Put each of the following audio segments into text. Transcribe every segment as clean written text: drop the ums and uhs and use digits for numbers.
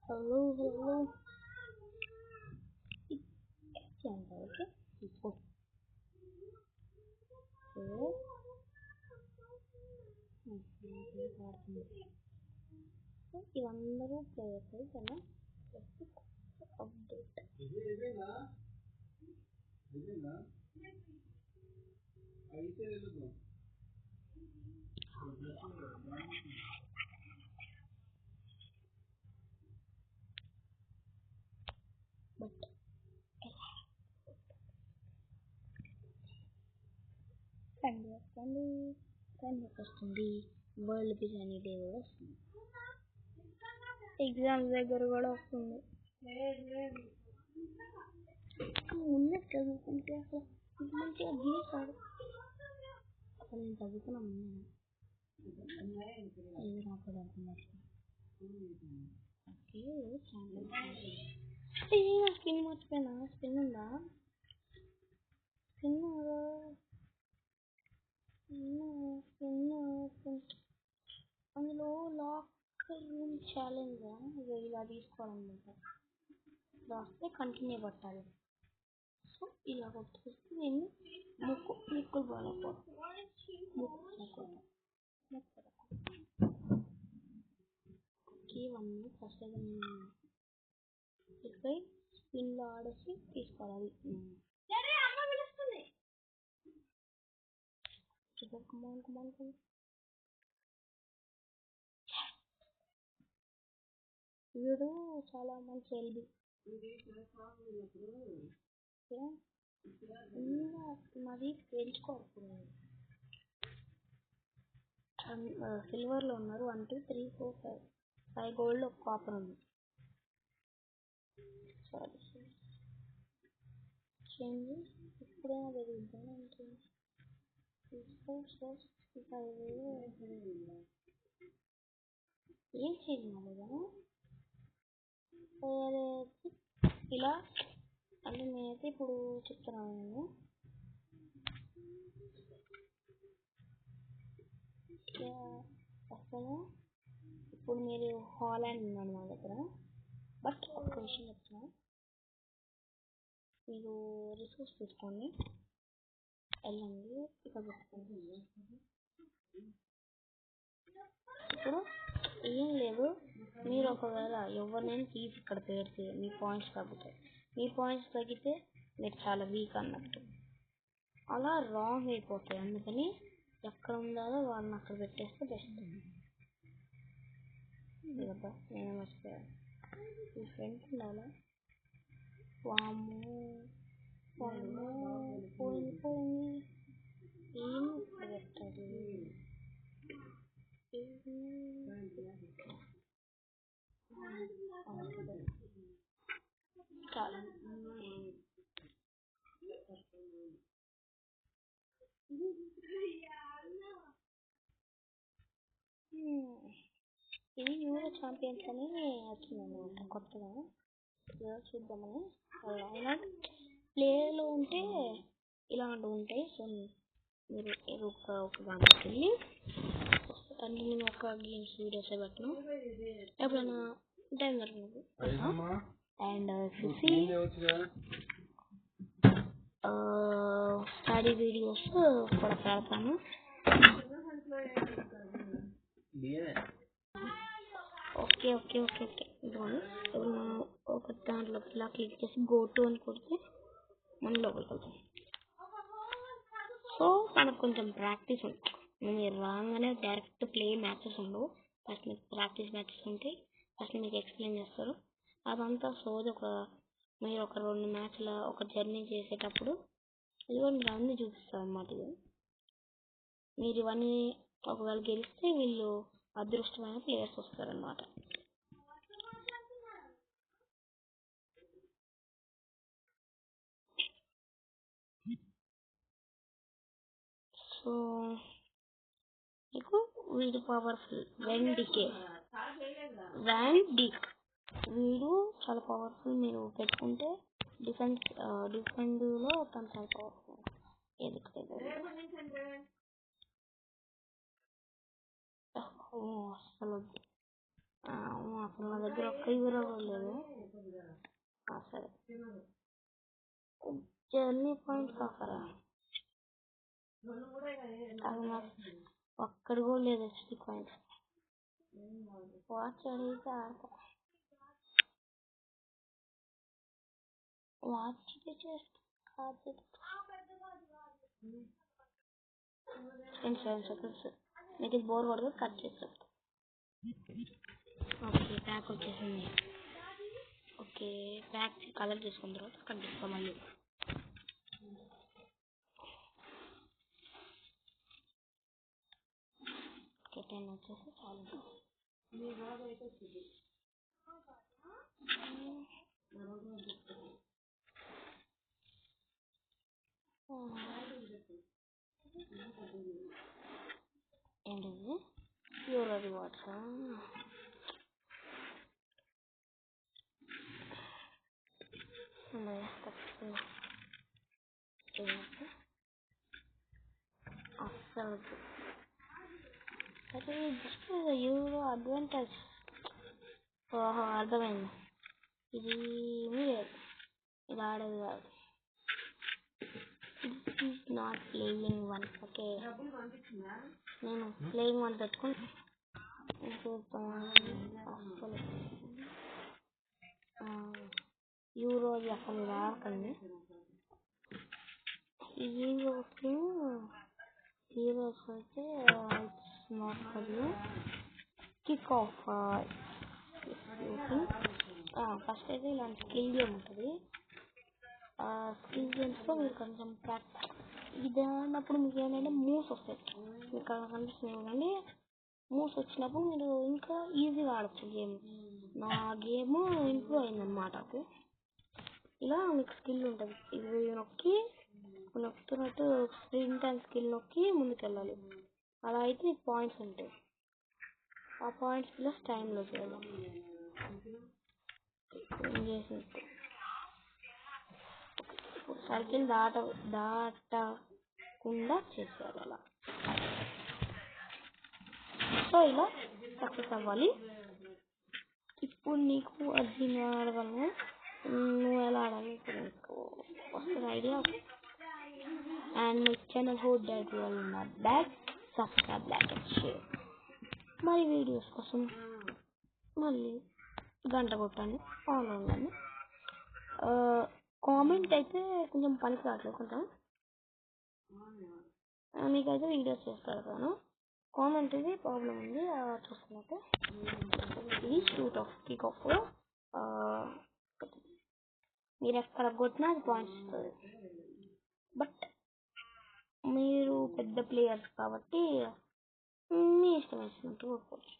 Hello. Okay. So, ఇవందరూ players కదా update but Sunday వస్తుంది world biryani day కూడా వస్తుంది ఎగ్జామ్స్ దగ్గర కూడా వస్తుంది ఉన్నట్టు చదువుకుంటే అసలు మంచిగా గీసాడు అసలు నేను చదువుకున్నా నాకు స్పిన్ మర్చిపోయినా స్పిన్ ఉందా స్పిన్ అందులో లాకర్ రూమ్ ఛాలెంజ్ ఇలా తీసుకోవాలన్నమాట రాస్తే కంటిన్యూ పట్టాలి సో ఇలా కొట్టేస్తే నేను ముక్కులు బాగాలేకపోతాను ఇవన్నీ ఫస్ట్ ఇక్కడ స్పిన్లో ఆడేసి తీసుకోవాలి వీడు చాలా మంచి ఎల్బి మరి పెంచుకోవాలి సిల్వర్లో ఉన్నారు 1 2 3 4 5 గోల్డ్ ఒక కాపర్ ఉంది సారీ చేంజ్ ఇప్పుడైనా పెరుగుతుంది అంటే ఏం చేయాలి కదా ఇలా అంటే నేనైతే ఇప్పుడు చెప్తున్నాను నేను వస్తాను ఇప్పుడు మీరు హాలాండ్ ఉన్నాను మా దగ్గర బట్ ఒక విషయం చెప్తున్నా మీరు రిసోర్స్ తీసుకోండి వెళ్ళండి ఇక్కడ పెట్టుకోండి ఇప్పుడు ఏం లేదు మీరు ఒకవేళ ఎవరినైనా తీసి ఇక్కడ పెడితే మీ పాయింట్స్ తగ్గుతాయి మీ పాయింట్స్ తగ్గితే మీరు చాలా వీక్ అన్నట్టు అలా రాంగ్ అయిపోతాయి అందుకని ఎక్కడ ఉండాలో వాళ్ళని అక్కడ పెట్టేస్తే బెస్ట్ కదా నేను మర్చిపోయాను మీ ఫ్రెండ్స్ ఉండాలా వాము పోయింది ఏం పెట్టాలి చాలా ఇది యూరో ఛాంపియన్స్ అని వచ్చిందన్నమాట కొత్తగా చూద్దామని అయినా ప్లేలో ఉంటే ఇలాంటివి ఉంటాయి సో మీరు ఒక దాంట్లోకి వెళ్ళి అంటే నేను ఒక గేమ్స్ వీడియోస్ పెట్టను ఎప్పుడైనా టైం దొరికినప్పుడు అండ్ చూసి స్టడీ వీడియోస్ కూడా పెడతాను ఓకే ఇదిగోండి ఒక దాంట్లోకి ఇలా క్లిక్ చేసి గో టు అని కొడితే మనం లోపలికి వెళ్తాం సో మనకు కొంచెం ప్రాక్టీస్ ఉంటుంది మీరు రాగానే డైరెక్ట్ ప్లే మ్యాచెస్ ఉండవు ఫస్ట్ మీకు ప్రాక్టీస్ మ్యాచెస్ ఉంటాయి ఫస్ట్ మీకు ఎక్స్ప్లెయిన్ చేస్తారు అదంతా సోది మీరు ఒక 2 మ్యాచ్ల ఒక జర్నీ చేసేటప్పుడు ఇవన్నీ అన్నీ చూపిస్తారు అన్నమాట మీరు ఇవన్నీ ఒకవేళ గెలిస్తే వీళ్ళు అదృష్టమైన ప్లేయర్స్ వస్తారన్నమాట సో మీకు వీడు పవర్ఫుల్ వ్యాన్ డిక్ వీడు చాలా పవర్ఫుల్ మీరు పెట్టుకుంటే డిఫెండ్లో తను చాలా పవర్ఫుల్ అసలు అసలు నా దగ్గర ఒక్క యూరో కూడా లేదు. సరే జర్నీ పాయింట్స్ ఆఫరా, అది నాకు ఒక్కడి కూడా లేదు. హెచ్పి పాయింట్స్ వాచ్ అడిగితే ఆడతా, వాచ్ చేస్తా 7 seconds. మీకు ఇది బోర్ పడదు, కట్ చేస్తాను. ఓకే ప్యాక్ వచ్చేసింది. ఓకే ప్యాక్ కలర్ చేసుకున్న తర్వాత కట్ చేస్తాం మళ్ళీ. ఓకే 10 వచ్చేసి చాలు. ఏంటిది యూరో రివార్డ్స్. అస్సలు సరే జస్ట్ యూరో అడ్వాంటేజ్. ఓహో అర్థమైంది, ఇది ఏమీ లేదు, ఇలా ఆడేది కాదు. This is not playing 1. Okay నేను ప్లేయింగ్ 1 పెట్టుకుని అసలు యూరో అసలు రాకండి. హీరోస్ అయితే it's not for you. Kick of first అయితే ఇలాంటి స్కిల్ గేమ్ ఉంటుంది. స్కిల్ గేమ్స్లో మీరు కొంచెం ఇది ఆడినప్పుడు మీకు ఏంటంటే మూవ్స్ వస్తాయి. మీకు కనిపిస్తుంది కదండి, మూవ్స్ వచ్చినప్పుడు మీరు ఇంకా ఈజీగా ఆడచ్చు గేమ్. నా గేమ్ ఇంప్రూవ్ అయిందన్నమాట. ఇలా మీకు స్కిల్ ఉంటుంది, ఇది నొక్కుతున్నట్టు స్ప్రింట్ అండ్ స్కిల్ నొక్కి ముందుకెళ్ళాలి. అలా అయితే మీకు పాయింట్స్ ఉంటాయి. ఆ పాయింట్స్ ప్లస్ టైంలో చేయాలి. సర్కిల్ దాటకుండా చేసేయాలి అలా. సో ఇలా సక్సెస్ అవ్వాలి. ఇప్పుడు నీకు అది ఆడగలను, నువ్వు ఎలా ఆడాలి ఇప్పుడు నీకు వస్తుంది idea. And my channel hope that you all not back, subscribe, like and share. మరి వీడియోస్ కోసం మళ్ళీ గంట కొట్టండి, ఆన్లో ఉండండి. కామెంట్ అయితే కొంచెం పనికి రావట్లేదు, కొంచెం మీకైతే వీడియోస్ చేసి పెడతాను. కామెంట్ ఇది ప్రాబ్లం ఉంది చూస్తున్నట్టు. ఇది షూట్ ఆఫ్ కిక్ ఆఫ్, మీరు ఎక్కడ కొట్టినా అది పాయింట్స్ ఇస్తుంది. బట్ మీరు పెద్ద ప్లేయర్స్ కాబట్టి మీ ఇష్టం వచ్చినట్టు కొట్టుకోవచ్చు.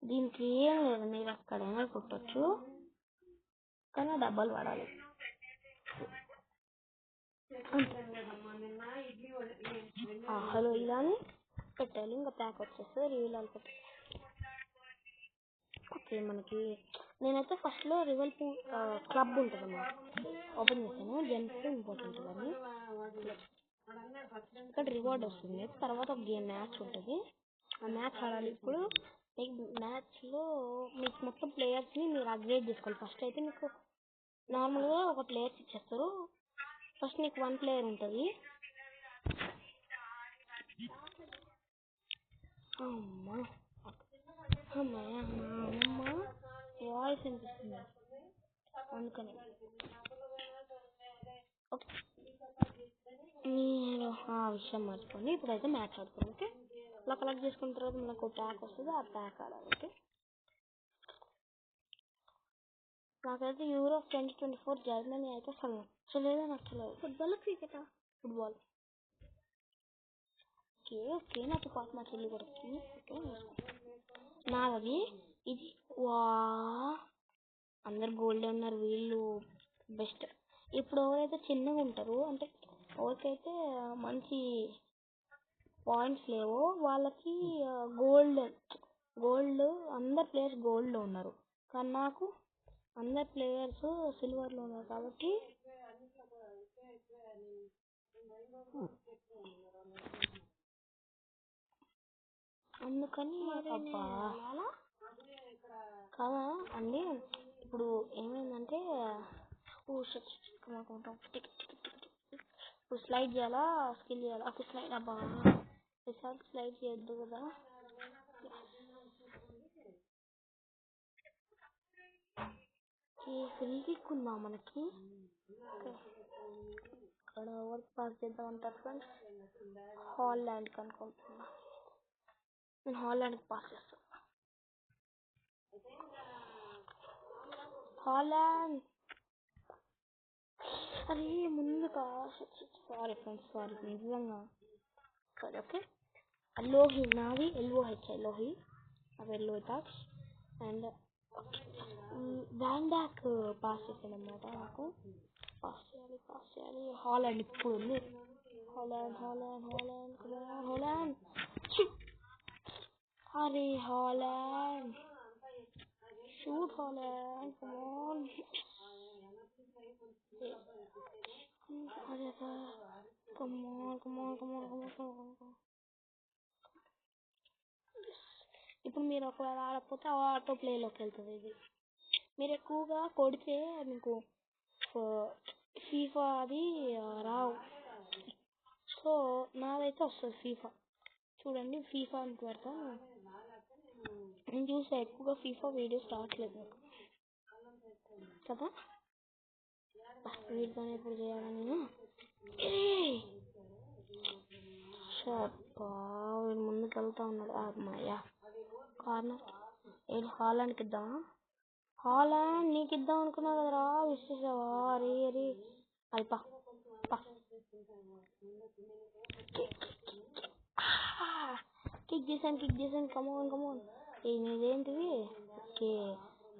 దీనికి ఏం లేదు, మీరు ఎక్కడైనా కొట్టచ్చు, కానీ డబ్బులు పడాలి. హలో ఇలానే పెట్టాలి. ఇంకా ప్యాక్ వచ్చేస్తుంది, రివీల్ అయిపోతుంది. ఓకే మనకి నేనైతే ఫస్ట్లో రివల్ క్లబ్ ఉంటుంది అన్నమాట, ఓపెన్ చేస్తాను. జెమ్స్ ఇంపార్టెంట్ అని ఇక్కడ రివార్డ్ వస్తుంది. తర్వాత ఒక గేమ్ మ్యాచ్ ఉంటుంది, ఆ మ్యాచ్ ఆడాలి. ఇప్పుడు మ్యాచ్లో మీకు మొత్తం ప్లేయర్స్ని మీరు అప్గ్రేడ్ చేసుకోవాలి. ఫస్ట్ అయితే మీకు నార్మల్గా ఒక ప్లేయర్స్ ఇచ్చేస్తారు. ఫస్ట్ నీకు 1 ప్లేయర్ ఉంటుంది. అమ్మా వాయిస్ అనిపిస్తుంది అందుకని. మీరు ఆ విషయం మర్చిపోండి, ఇప్పుడైతే మ్యాచ్ ఆడుకోండి. ఓకే ఇలా కలెక్ట్ చేసుకున్న తర్వాత మనకు ప్యాక్ వస్తుంది, ఆ ప్యాక్ ఆడాలి. ఓకే నాకైతే యూరో 2024 జర్మనీ అయితే అసలు నచ్చలేదే నచ్చలేదు. ఫుట్బాల్ క్రికెటా? ఫుట్బాల్. ఓకే నాతో పాటు మా చెల్లి కూడా వచ్చింది. ఓకే నాది ఇది. వా అందరు గోల్డ్ ఉన్నారు, వీళ్ళు బెస్ట్. ఇప్పుడు ఎవరైతే చిన్నగా ఉంటారో అంటే ఎవరికైతే మంచి పాయింట్స్ లేవో వాళ్ళకి గోల్డ్ అందరు ప్లేయర్స్ గోల్డ్లో ఉన్నారు, కానీ నాకు అందరు ప్లేయర్స్ సిల్వర్లో ఉన్నారు. కాబట్టి అందుకని కాదా అండి ఇప్పుడు ఏమైందంటే ఇప్పుడు స్లైడ్ చేయాలా స్కిల్ చేయాలా ఒక స్లైడ్ అబ్బా స్లైడ్ చేయొద్దు కదా ఫ్రీ కిక్ ఉందా మనకి ఇక్కడ వర్క్ పాస్ చేద్దాం అంటారు ఫ్రెండ్స్ హాల్యాండ్ కనుక్కుంటున్నా నేను హాల్యాండ్కి పాస్ చేస్తాను హాల్యాండ్ అరే ముందుగా సారీ ఫ్రెండ్స్ సారీ నిజంగా సారీ ఓకే లోహి నాది LOH లోహి అవి లోటాక్స్ అండ్ వ్యాండాక్ పాస్ చేశాను అన్నమాట నాకు పాస్ చేయాలి హాలండ్ ఇప్పుడు ఉంది హాలండ్ అరే హాలండ్ షూట్ హాలండ్ కమాన్ అరే కమాన్ ఇప్పుడు మీరు ఒకవేళ ఆడకపోతే ఆటో ప్లేలోకి వెళ్తుంది ఇది మీరు ఎక్కువగా కొడితే మీకు ఫీఫా అది రావు సో నాదైతే వస్తుంది ఫీఫా చూడండి ఫీఫా అని పెడతాను నేను చూసా ఎక్కువగా ఫీఫా వీడియోస్ రావట్లేదు నాకు కదా వీడితోనే ఎప్పుడు చేయాలి నేను వీడు ముందుకు వెళ్తా ఉన్నాడు అమ్మాయ్యా కార్నర్ ఏడు హాలండ్కి ఇద్దామా హాలండ్ నీకు ఇద్దాం అనుకున్నా కదరా విశ్లేషవా అరే అది పా కిక్ చేశాను కమాన్ ఇదేంటిది ఓకే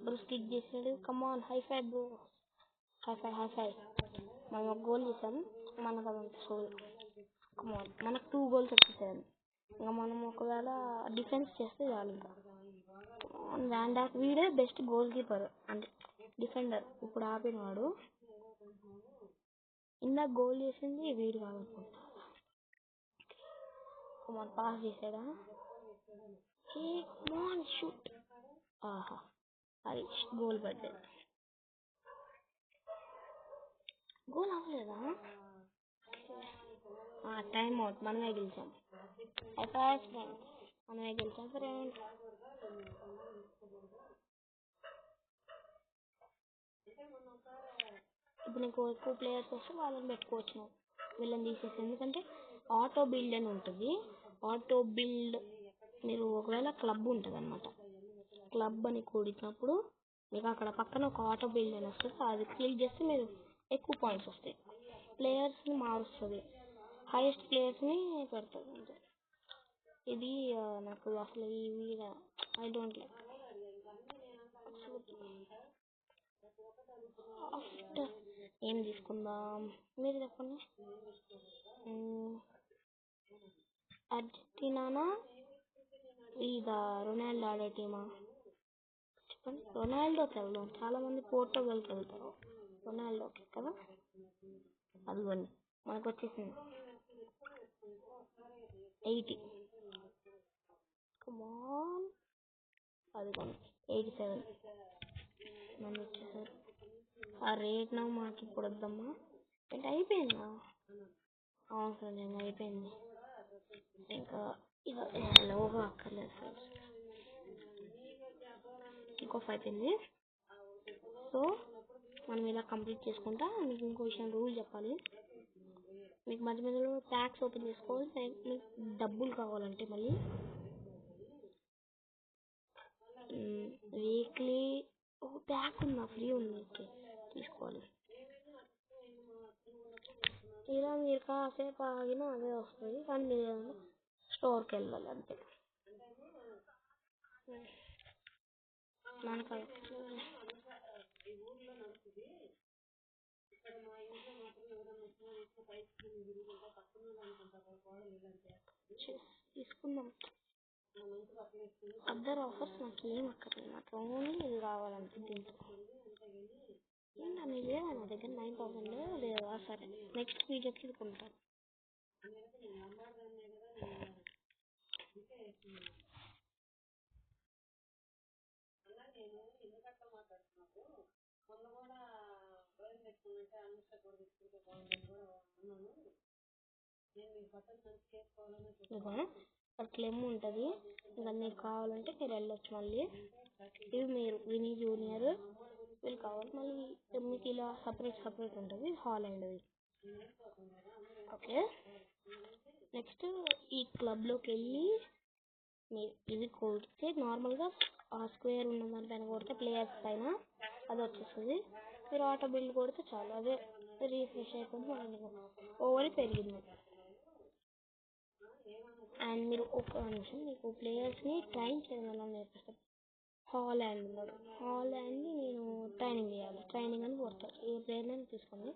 బ్రూస్ కిక్ చేసాడు come on high five bro high five మనం ఒక గోల్ చేసాం మనకు అదంతా సోల్ కమాన్ మనకు 2 goals వచ్చేసాయి ఇంకా మనం ఒకవేళ డిఫెన్స్ చేస్తే చాలు ఇంకా వ్యాండాక్ వీడే బెస్ట్ గోల్ కీపర్ అంటే డిఫెండర్ ఇప్పుడు ఆపినవాడు ఇందాక గోల్ చేసింది వీడు కాదనుకుంటా కమాన్ పాస్ చేసాడా కమాన్ షూట్ ఆహా అది గోల్ పడ్డది గోల్ అవ్వలేదా టైం అవుట్ మనమే గెలిచాం మనమే గెలిచాం ఫ్రెండ్స్ ఇప్పుడు నీకు ఎక్కువ ప్లేయర్స్ వస్తే వాళ్ళని పెట్టుకోవచ్చు వీళ్ళని తీసేసి ఎందుకంటే ఆటో బిల్డ్ అని ఉంటుంది ఆటో బిల్డ్ మీరు ఒకవేళ క్లబ్ ఉంటుంది అనమాట క్లబ్ అని కూడినప్పుడు మీకు అక్కడ పక్కన ఒక ఆటో బిల్డ్ అని వస్తుంది అది క్లిక్ చేస్తే మీరు ఎక్కువ పాయింట్స్ వస్తాయి ప్లేయర్స్ని మారుస్తుంది హైయెస్ట్ ప్లేయర్స్ని పెడుతుంది ఇది నాకు అసలు ఈ video I don't like after ఏం తీసుకుందాం మీరు చెప్పండి అర్జెంటీనానా ఇదా రొనాల్డో ఆడే టీమా చెప్పండి రొనాల్డోకి వెళ్దాం చాలా మంది పోర్టుగల్కి వెళ్తారు రొనాల్డోకి కదా అదిగోండి మనకు వచ్చేసింది 80 కమాన్ అదిగోండి 87 నన్ను వచ్చేసారు ఆ రేట్ నా మాకు ఇప్పుడు వద్దమ్మా ఏంటి అయిపోయిందా అవసరం లేదు అయిపోయింది ఇంకా లోగా అక్కర్లేదు ఫ్రెండ్స్ కిక్ ఆఫ్ అయిపోయింది సో మనం ఇలా కంప్లీట్ చేసుకుంటా మీకు ఇంకో విషయం రూల్ చెప్పాలి మీకు మధ్య మధ్యలో ప్యాక్స్ ఓపెన్ చేసుకోవాలి మీకు డబ్బులు కావాలంటే మళ్ళీ వీక్లీ ఒక ప్యాక్ ఉందా ఫ్రీ ఉంది ఓకే తీసుకోవాలి ఇలా మీరు కాసేపు ఆగినా అదే వస్తుంది కానీ మీరు స్టోర్కి వెళ్ళాలి అంతే మనకు తీసుకుందాం అదర్ ఆఫర్స్ నాకు ఏం అక్కర్లేదు నాకు ఓన్లీ ఇది కావాలంటే దీంతో ఏంటని లేదా నా దగ్గర 9000 లేదా సరే నెక్స్ట్ వీడియోకి ఇది కొంటాను అట్లేమో ఉంటుంది. ఇంకా మీకు కావాలంటే మీరు వెళ్ళొచ్చు మళ్ళీ. ఇవి మీరు వినీ జూనియర్ వీళ్ళు కావాలి. మళ్ళీ మీకు ఇలా సపరేట్ ఉంటుంది హాలండ్ది. ఓకే, నెక్స్ట్ ఈ క్లబ్లోకి వెళ్ళి మీరు ఇది కొడితే నార్మల్గా ఆ స్క్వేర్ ఉన్న దానిపైన కొడితే ప్లేయర్స్ పైన అది వచ్చేస్తుంది. మీరు ఆటో బిల్డ్ కొడితే చాలు, అదే రీఫ్రెష్ అయిపోయింది. మళ్ళీ ఓవర్ పెరిగింది. అండ్ మీరు ఒక నిమిషం మీకు ప్లేయర్స్ని ట్రైన్ చేయడం ఎలా నేర్పిస్తారు. హాలండ్ ఉన్నాడు, హాలండ్ని నేను ట్రైనింగ్ చేయాలి. ట్రైనింగ్ అని కొడతారు. ఏ ప్లేయర్ని తీసుకోండి.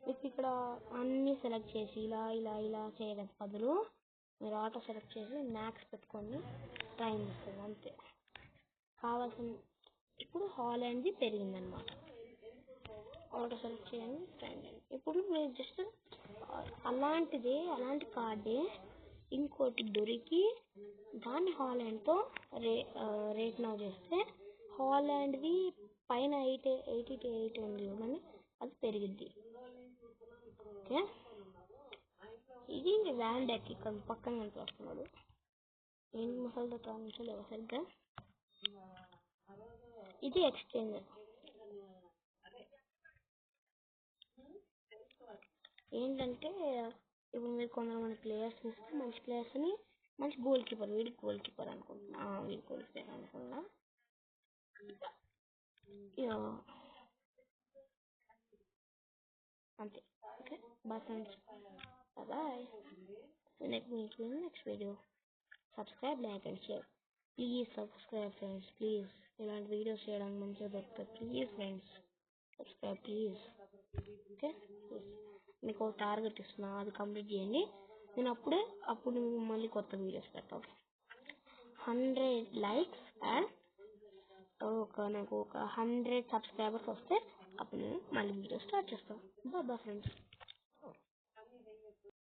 మీకు ఇక్కడ అన్నీ సెలెక్ట్ చేసి ఇలా చేయడం బదులు మీరు ఆటో సెలెక్ట్ చేసి మ్యాక్స్ పెట్టుకొని ట్రైన్ చేస్తుంది అంతే. కావాల్సిన ఇప్పుడు హాలండ్ది పెరిగిందనమాట. ఆటో సెలెక్ట్ చేయండి, ట్రైన్ చేయండి. ఇప్పుడు మీరు జస్ట్ అలాంటి కార్డే ఇంకోటి దొరికి దాన్ని హాలండ్తో రేట్ నౌ చేస్తే హాలండ్ది పైన 80 ఉంది చూడండి, అది పెరిగింది. ఓకే, ఇది వ్యాన్ డెక్ ఇక్కడ పక్కన కనిపిస్తున్నాడు. ఏంటి మసాలా ట్రాన్స్లేవు సరిగ్గా. ఇది ఎక్స్చేంజ్. ఏంటంటే ఇప్పుడు మీరు కొంతమంది ప్లేయర్స్ ఇస్తే మంచి ప్లేయర్స్ని మంచి గోల్ కీపర్, వీడికి గోల్ కీపర్ అనుకుంటున్నా, వీడి గోల్ కీపర్ అనుకున్నా. అంతే. Okay, bye friends, bye. Next video. Subscribe, like and share. Please subscribe friends, please. ఇలాంటి వీడియోస్ చేయడానికి మంచిగా దొరుకుతాయి. Please friends subscribe please. Okay, మీకు ఒక టార్గెట్ ఇస్తున్నా, అది కంప్లీట్ చేయండి. నేను అప్పుడు మళ్ళీ కొత్త వీడియోస్ పెడతాను. 100 likes అండ్ నాకు ఒక 100 సబ్స్క్రైబర్స్ వస్తే అప్పుడు నేను మళ్ళీ వీడియో స్టార్ట్ చేస్తాను. Bye friends.